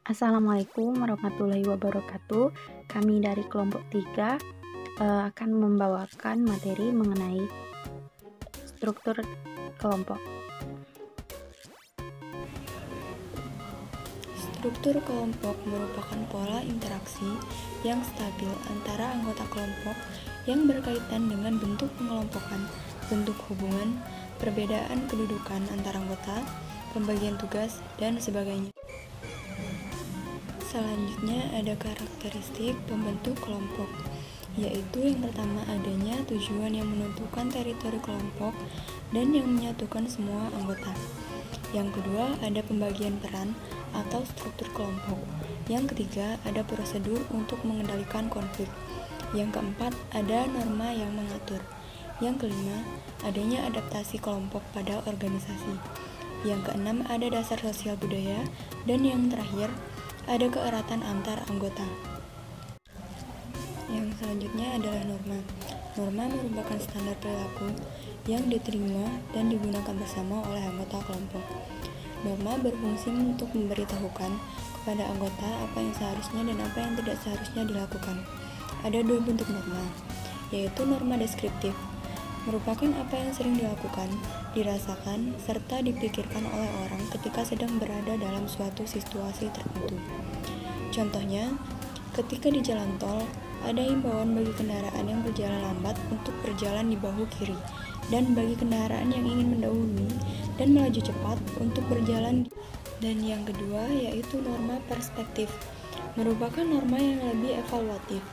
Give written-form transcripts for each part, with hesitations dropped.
Assalamualaikum warahmatullahi wabarakatuh. Kami dari kelompok 3 akan membawakan materi mengenai struktur kelompok. Struktur kelompok merupakan pola interaksi yang stabil antara anggota kelompok yang berkaitan dengan bentuk pengelompokan, bentuk hubungan, perbedaan kedudukan antar anggota, pembagian tugas, dan sebagainya. Selanjutnya ada karakteristik pembentuk kelompok, yaitu yang pertama adanya tujuan yang menentukan teritori kelompok dan yang menyatukan semua anggota. Yang kedua ada pembagian peran atau struktur kelompok. Yang ketiga ada prosedur untuk mengendalikan konflik. Yang keempat ada norma yang mengatur. Yang kelima adanya adaptasi kelompok pada organisasi. Yang keenam ada dasar sosial budaya. Dan yang terakhir ada keeratan antar anggota. Yang selanjutnya adalah norma. Norma merupakan standar perilaku yang diterima dan digunakan bersama oleh anggota kelompok. Norma berfungsi untuk memberitahukan kepada anggota apa yang seharusnya dan apa yang tidak seharusnya dilakukan. Ada dua bentuk norma, yaitu norma deskriptif, merupakan apa yang sering dilakukan, dirasakan, serta dipikirkan oleh orang ketika sedang berada dalam suatu situasi tertentu. Contohnya, ketika di jalan tol, ada himbauan bagi kendaraan yang berjalan lambat untuk berjalan di bahu kiri, dan bagi kendaraan yang ingin mendahului dan melaju cepat untuk berjalan. Dan yang kedua yaitu norma perspektif, merupakan norma yang lebih evaluatif,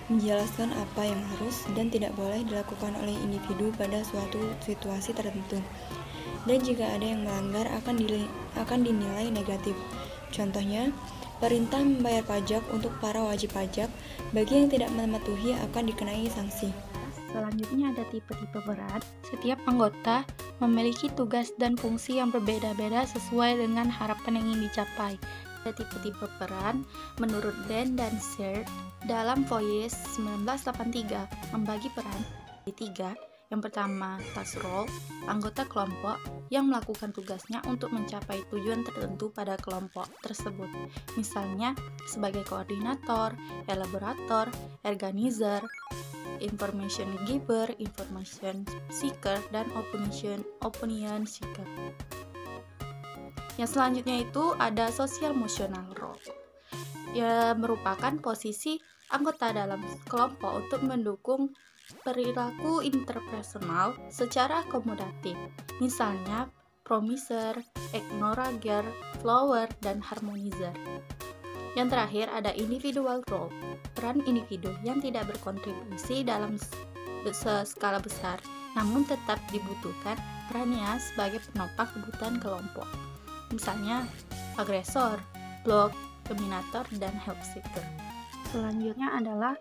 menjelaskan apa yang harus dan tidak boleh dilakukan oleh individu pada suatu situasi tertentu. Dan jika ada yang melanggar akan dinilai negatif. Contohnya, perintah membayar pajak untuk para wajib pajak, bagi yang tidak mematuhi akan dikenai sanksi. Selanjutnya ada tipe-tipe peran. Setiap anggota memiliki tugas dan fungsi yang berbeda-beda sesuai dengan harapan yang ingin dicapai. Ada tipe-tipe peran menurut Dan dan Searle dalam Voice 1983 membagi peran di tiga. Yang pertama, task role, anggota kelompok yang melakukan tugasnya untuk mencapai tujuan tertentu pada kelompok tersebut. Misalnya, sebagai koordinator, elaborator, organizer, information giver, information seeker, dan opinion seeker. Yang selanjutnya itu ada social emotional role, yang merupakan posisi anggota dalam kelompok untuk mendukung perilaku interpersonal secara akomodatif, misalnya promiser, acknowledger, flower, dan harmonizer. Yang terakhir ada individual role, peran individu yang tidak berkontribusi dalam skala besar, namun tetap dibutuhkan perannya sebagai penopang kebutuhan kelompok, misalnya agresor, block, dominator, dan help seeker. Selanjutnya adalah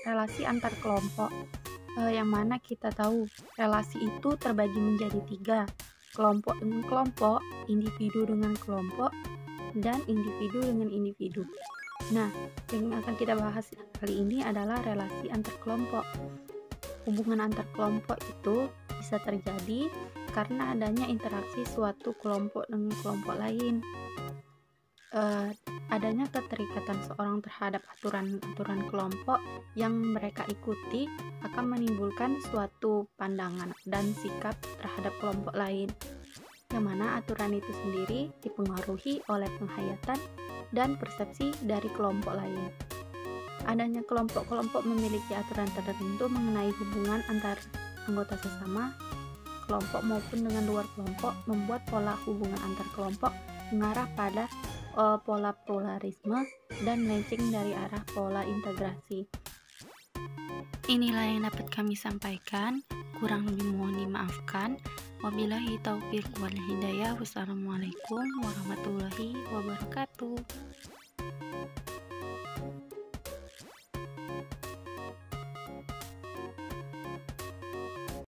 relasi antar kelompok, yang mana kita tahu relasi itu terbagi menjadi tiga, kelompok dengan kelompok, individu dengan kelompok, dan individu dengan individu. Nah, yang akan kita bahas kali ini adalah relasi antar kelompok. Hubungan antar kelompok itu bisa terjadi karena adanya interaksi suatu kelompok dengan kelompok lain. Adanya keterikatan seorang terhadap aturan-aturan kelompok yang mereka ikuti akan menimbulkan suatu pandangan dan sikap terhadap kelompok lain, yang mana aturan itu sendiri dipengaruhi oleh penghayatan dan persepsi dari kelompok lain. Adanya kelompok-kelompok memiliki aturan tertentu mengenai hubungan antar anggota sesama kelompok maupun dengan luar kelompok, membuat pola hubungan antar kelompok mengarah pada pola pluralisme dan melenceng dari arah pola integrasi. Inilah yang dapat kami sampaikan, kurang lebih mohon dimaafkan. Wabillahi taufiq wal hidayah. Wassalamualaikum warahmatullahi wabarakatuh.